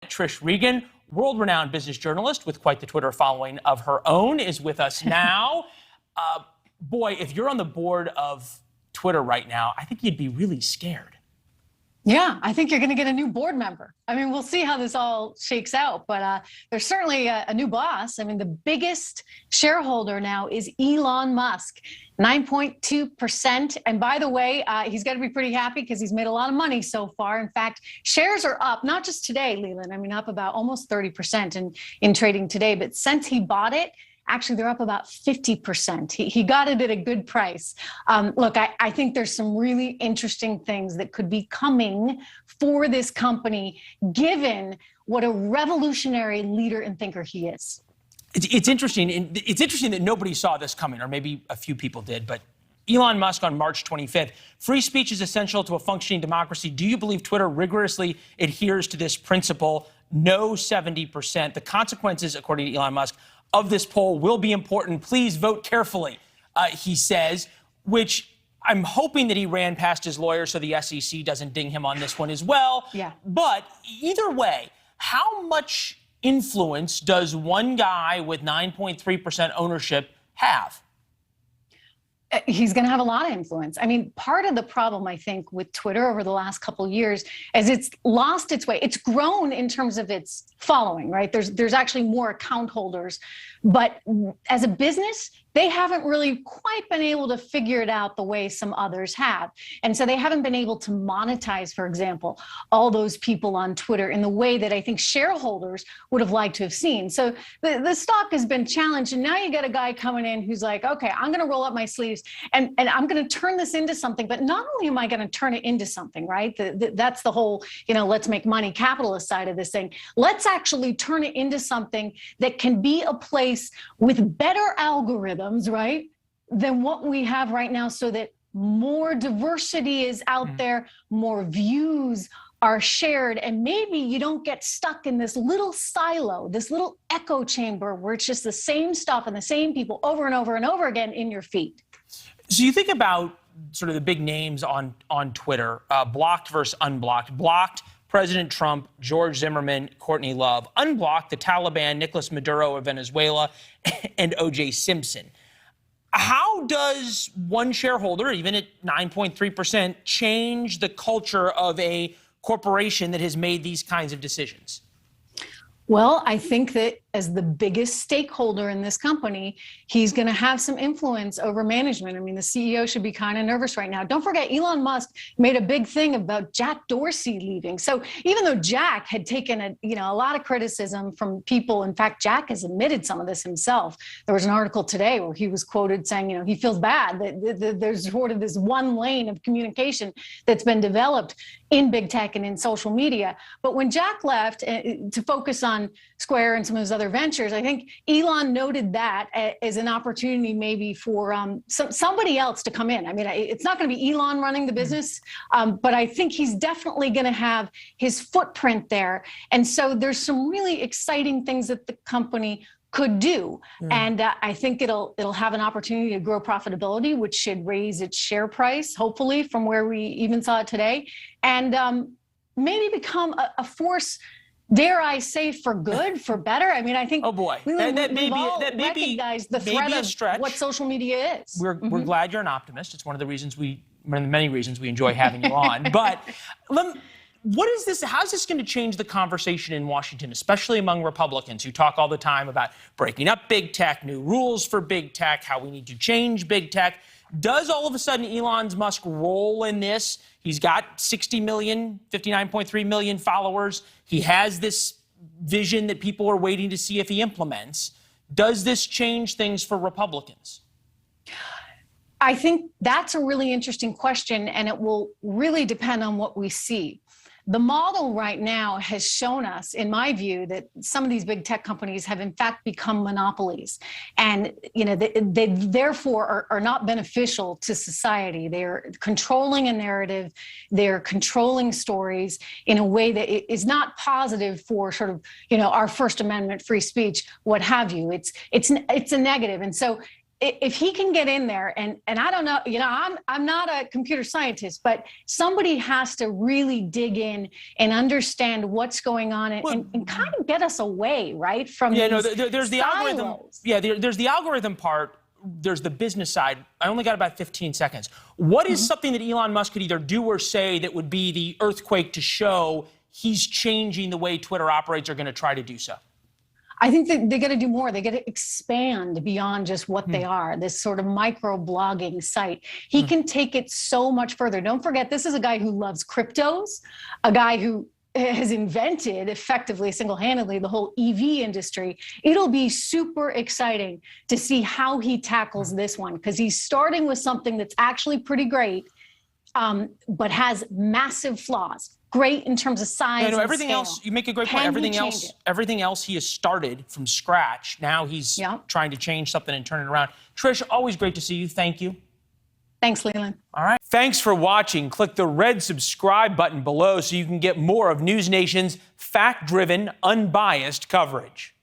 Trish Regan, world-renowned business journalist with quite the Twitter following of her own, is with us now. Boy, if you're on the board of Twitter right now, I think you'd be really scared. Yeah, I think you're going to get a new board member. I mean, we'll see how this all shakes out, but there's certainly a new boss. I mean, the biggest shareholder now is Elon Musk, 9.2%. And by the way, he's got to be pretty happy because he's made a lot of money so far. In fact, shares are up, not just today, Leland. I mean, up about almost 30% in trading today. But since he bought it, actually, they're up about 50%. He got it at a good price. Look, I think there's some really interesting things that could be coming for this company, given what a revolutionary leader and thinker he is. It's interesting. It's interesting that nobody saw this coming, or maybe a few people did, but Elon Musk on March 25th, free speech is essential to a functioning democracy. Do you believe Twitter rigorously adheres to this principle? No, 70%. The consequences, according to Elon Musk, of this poll will be important. Please vote carefully, he says, which I'm hoping that he ran past his lawyer so the SEC doesn't ding him on this one as well. Yeah. But either way, how much influence does one guy with 9.3% ownership have? He's going to have a lot of influence. I mean, part of the problem, I think, with Twitter over the last couple of years is it's lost its way. It's grown in terms of its following, right? There's actually more account holders. But as a business, they haven't really quite been able to figure it out the way some others have. And so they haven't been able to monetize, for example, all those people on Twitter in the way that I think shareholders would have liked to have seen. So the stock has been challenged. And now you got a guy coming in who's like, okay, I'm going to roll up my sleeves and I'm going to turn this into something. But not only am I going to turn it into something, right? That's the whole, let's make money capitalist side of this thing. Let's actually turn it into something that can be a place with better algorithms, right, than what we have right now, so that more diversity is out there, more views are shared, and maybe you don't get stuck in this little silo, this little echo chamber where it's just the same stuff and the same people over and over and over again in your feed. So you think about sort of the big names on Twitter, blocked versus unblocked. Blocked, President Trump, George Zimmerman, Courtney Love. Unblocked, the Taliban, Nicolas Maduro of Venezuela, and O.J. Simpson. How does one shareholder, even at 9.3%, change the culture of a corporation that has made these kinds of decisions? Well, I think that as the biggest stakeholder in this company, he's going to have some influence over management. I mean, the CEO should be kind of nervous right now. Don't forget, Elon Musk made a big thing about Jack Dorsey leaving. So even though Jack had taken a lot of criticism from people, in fact, Jack has admitted some of this himself. There was an article today where he was quoted saying, he feels bad that there's sort of this one lane of communication that's been developed in big tech and in social media. But when Jack left to focus on Square and some of his other ventures, I think Elon noted that as an opportunity maybe for somebody else to come in. I mean, it's not going to be Elon running the business, but I think he's definitely going to have his footprint there. And so there's some really exciting things that the company could do. And I think it'll have an opportunity to grow profitability, which should raise its share price, hopefully, from where we even saw it today, and maybe become a force, dare I say, for good, for better. I mean, I think that may recognize the threat of what social media is. We're glad you're an optimist. It's one of the many reasons we enjoy having you on. But what is this? How's this going to change the conversation in Washington, especially among Republicans who talk all the time about breaking up big tech, new rules for big tech, how we need to change big tech? Does all of a sudden Elon Musk roll in this? He's got 60 million, 59.3 million followers. He has this vision that people are waiting to see if he implements. Does this change things for Republicans? I think that's a really interesting question, and it will really depend on what we see. The model right now has shown us, in my view, that some of these big tech companies have in fact become monopolies, and they therefore are not beneficial to society. They're controlling a narrative, they're controlling stories in a way that is not positive for sort of our First Amendment free speech, what have you. It's a negative, and so if he can get in there, and I don't know, I'm not a computer scientist, but somebody has to really dig in and understand what's going on and kind of get us away, right, from there's the algorithm. Yeah, there's the algorithm part. There's the business side. I only got about 15 seconds. What is something that Elon Musk could either do or say that would be the earthquake to show he's changing the way Twitter operates, or going to try to do so? I think that they got to do more. They got to expand beyond just what they are, this sort of micro blogging site. He can take it so much further. Don't forget, this is a guy who loves cryptos, a guy who has invented effectively, single-handedly, the whole EV industry. It'll be super exciting to see how he tackles this one, because he's starting with something that's actually pretty great, but has massive flaws. Great in terms of size. No, everything and scale. else, you make a great point. Everything else he has started from scratch. Now he's trying to change something and turn it around. Trish, always great to see you. Thank you. Thanks, Leland. All right. Thanks for watching. Click the red subscribe button below so you can get more of NewsNation's fact-driven, unbiased coverage.